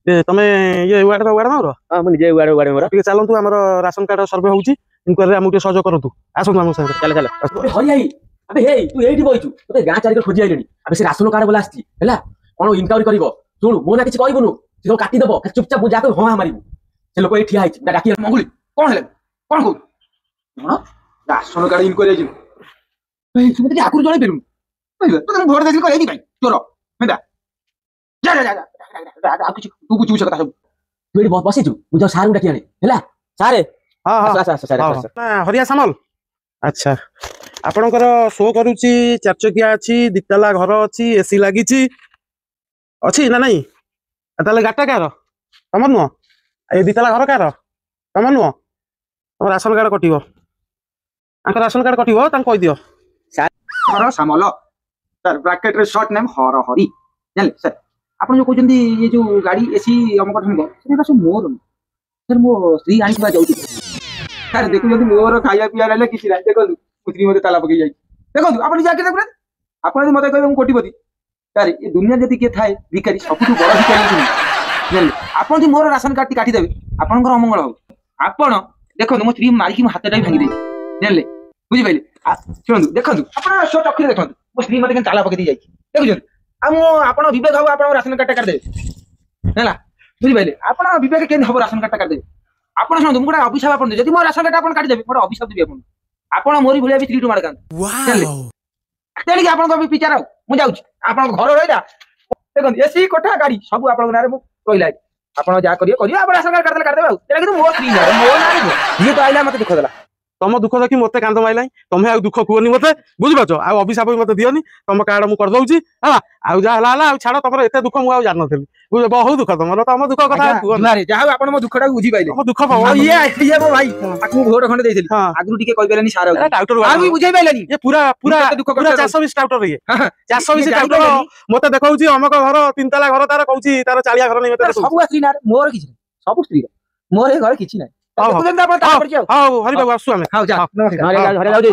ତମେ ଇଏ ward member? ହଁ ମୁଁ ନିଜେ ୱାର୍ଡ ମେମ୍ବର। ଟିକେ ଚାଲନ୍ତୁ, ଆମର ରାସନ କାର୍ଡ ସର୍ଭେ ହଉଛି, ଇନକ୍ୱାରୀରେ ଆମକୁ ଟିକେ ସହଯୋଗ କରନ୍ତୁ। ଆସନ୍ତୁ ଆମ ସାଙ୍ଗରେ। ଚାଲ ଚାଲ। ହଇ ଭାଇ ଆବେ ହେଇ ତୁ ଏଇଠି ବଇଛୁ, ତତେ ଗାଁ ଚାରିକର ଖୋଜି ଆଇଲେଣି। ଆବେ ସେ ରାସନ କାର୍ଡ ବୋଲା ଆସିଛି ହେଲା, କଣ ଇନକ୍ୱାରୀ କରିବ। ଶୁଣୁ ମୋ ନା କିଛି କହିବୁନୁ, ସେ ତୋ କାଟିଦବ। ଚୁପଚାପ ଯାହା କହିବୁ ହଁ ମାରିବୁ। ସେ ଲୋକ ଏଇ ଠିଆ ହେଇଛି, ଡାକି ମଙ୍ଗୁଳି କଣ ହେଲା କଣ କହୁ କଣ ରାସନ କାର୍ଡ ଇନକ୍ୱାରୀ ହେଇଛି। ତୁ ଟିକେ ଆଗରୁ ଜଣେଇ ପାରିଲୁନି, ତୁ ଭୋଟ ଦେଇଥିଲି କଣ ଏଇଥିପାଇଁ ତୋର ହେଲା। ଆଉ କିଛି ତୁ ବୁଝିବୁ ସେ କଥା ସବୁ। ତୁ ଏଠି ବସିଛୁ, ମୁଁ ଯାଉ ସାରଙ୍କୁ ଡାକି ଆଣେ ହେଲା। ସାରେ ହରିଆ ସାମଲ। ଆଚ୍ଛା, ଆପଣଙ୍କର ଶୋ କରୁଛି 4 ଚକିଆ ଅଛି, 2 ତାଲା ଘର ଅଛି, ଏସି ଲାଗିଛି ଅଛି ନା ନାଇଁ? ତାହେଲେ ଗାଟା କାହାର? ତମର ନୁହଁ? ଏଇ 2 ତାଲା ଘର କାହାର? ତମର ନୁହଁ? ତମ ରାସନ କାର୍ଡ କଟିବ, ତାଙ୍କ ରାସନ କାର୍ଡ କଟିବ, ତାଙ୍କୁ କହିଦିଅ। ହର ସାମଲ, ବ୍ରାକେଟରେ ସର୍ଟ ନେମ୍ ହର ହରି, ଜାଣିଲେ ସାର୍। ଆପଣ ଯୋଉ କହୁଛନ୍ତି ଏ ଯୋଉ ଗାଡି ଏସି ଅମକ ଢଙ୍ଗ, ସେଟା ସବୁ ମୋର ନୁହଁ ସାର୍, ମୋ ସ୍ତ୍ରୀ ଆଣିଥିବା ଯାଉଛି। ସାର୍ ଦେଖୁଛନ୍ତି ମୋର ଖାଇବା ପିଇବା ନେଲେ କିଛି ନାହିଁ। ଦେଖନ୍ତୁ ସ୍ତ୍ରୀ ମତେ ତାଲା ପକେଇ ଯାଇଛି। ଦେଖନ୍ତୁ ଆପଣ ନିଜେ ଆଗରେ ଦେଖୁନାହାନ୍ତି। ଆପଣ ଯଦି ମତେ କହିବେ ମୁଁ କୋଟିପତି, ସାର୍ ଏ ଦୁନିଆ ଯଦି କିଏ ଥାଏ ଭିକାରୀ, ସବୁଠୁ ବଡ ଭିକାରୀ ଜାଣିଲେ। ଆପଣ ଯଦି ମୋର ରାସନ କାର୍ଡଟି କାଟିଦେବେ, ଆପଣଙ୍କର ଅମଙ୍ଗଳ ହବ। ଆପଣ ଦେଖନ୍ତୁ ମୋ ସ୍ତ୍ରୀ ମାରିକି ମୋ ହାତଟା ବି ଭାଙ୍ଗି ଦେଇଛି, ଜାଣିଲେ ବୁଝିପାରିଲେ। ଶୁଣନ୍ତୁ ଦେଖନ୍ତୁ, ଆପଣ ଚକ୍ଷୁରେ ଦେଖନ୍ତୁ ମୋ ସ୍ତ୍ରୀ ମତେ କେମିତି ତାଲା ପକେଇ ଦେଇ ଯାଇଛି, ଦେଖୁଛନ୍ତି। ଆଉ ମୁଁ ଆପଣ ବିବେକ ହବ ଆପଣଙ୍କ ରାସନ କାର୍ଡଟା କାଟିଦେବେ ହେଲା, ବୁଝିପାରିଲେ। ଆପଣ ବିବେକ କେମିତି ହବ ରାସନ କାର୍ଡଟା କାଟିଦେବେ। ଆପଣ ଶୁଣନ୍ତୁ, ମୁଁ ଗୋଟେ ଅଭିଶାପ ଆପଣ ଦେବି, ଯଦି ମୋ ରାସନ କାର୍ଡ ଆପଣ କାଟିଦେବେ, ଗୋଟେ ଅଭିଶାପ ଦେବି ଆପଣ। ଆପଣ ମୋରି ଭଳିଆ ବି 3 ମାଡ଼ ଖାଆନ୍ତୁ, ଜାଣିଲେ। ତେଣିକି ଆପଣଙ୍କ ବିଚାର, ଆଉ ମୁଁ ଯାଉଛି। ଆପଣଙ୍କ ଘର ରହିଲା, ଦେଖନ୍ତୁ ଏସି କୋଠା ଗାଡି ସବୁ ଆପଣଙ୍କ ନାଁରେ ମୁଁ ରହିଲା। ଆପଣ ଯାହା କରିବେ କରିବେ, ଆପଣ ରାସନ କାର୍ଡ କାଟିଦେବେ ଆଉ। ଏଇଟା କିନ୍ତୁ ମୋ ସ୍ତ୍ରୀ ନାଁରେ, ମୋ ନାଁରେ ନୁହଁ। ଯିଏ ତ ଆଇଲା ମତେ ଦୁଃଖ ଦେଲା। ତମ ଦୁଃଖ ଦେଖି ମତେ କାନ୍ଦ ମାଇଲାኝ। ତମେ ଆଉ ଦୁଃଖ କୁହନି ମତେ, ବୁଝିପାରୁଛ। ଆଉ ଅଭିଶାପ ବି ମତେ ଦିଅନି। ତମ କାର୍ଡ ମୁଁ କରିଦଉଛି ହେଲା। ଆଉ ଯାହା ହେଲା ହେଲା, ଆଉ ଛାଡ। ତମର ଏତେ ଦୁଃଖ ମୁଁ ଆଉ ଜାଣିନଥିଲି, ବୁଝ। ବହୁତ ଦୁଃଖ ତମର, ତମ ଦୁଃଖ କଥା ଆଉ କୁହନି। ଯାହା ହଉ ଆପଣ ମୋ ଦୁଃଖଟାକୁ ବୁଝିପାଇଲେ। ତମ ଦୁଃଖ ଇଏ ମୋ ଭାଇ, ତାକୁ ମୁଁ ଭୋଟ ଖଣ୍ଡେ ଦେଇଥିଲି, ଆଗରୁ ଟିକେ କହିପାରିଲାନି ସାର, ଆଉ ବି ବୁଝେଇ ପାଇଲାନି। ପୁରା ଚାଷ ବି ଟାଉଟର, ଇଏ ଚାଷ ବି ଟାଉଟର। ମତେ ଦେଖଉଛି ଅମକ ଘର 3 ତାଲା ଘର, ତାର କହୁଛି ତାର ଚାଳିଆ ଘର ନେଇ ମତେ ସବୁ ସ୍ତ୍ରୀ ନାଁରେ, ମୋର କିଛି ନାହିଁ, ସବୁ ସ୍ତ୍ରୀର, ମୋର ଏ ଘରେ କିଛି ନାହିଁ। ହଉ ହଉ ହଉ ହରି ବାବୁ, ଆସୁ ଆମେ। ହଉ ଯା, ଘରେ ଯାଉଛି।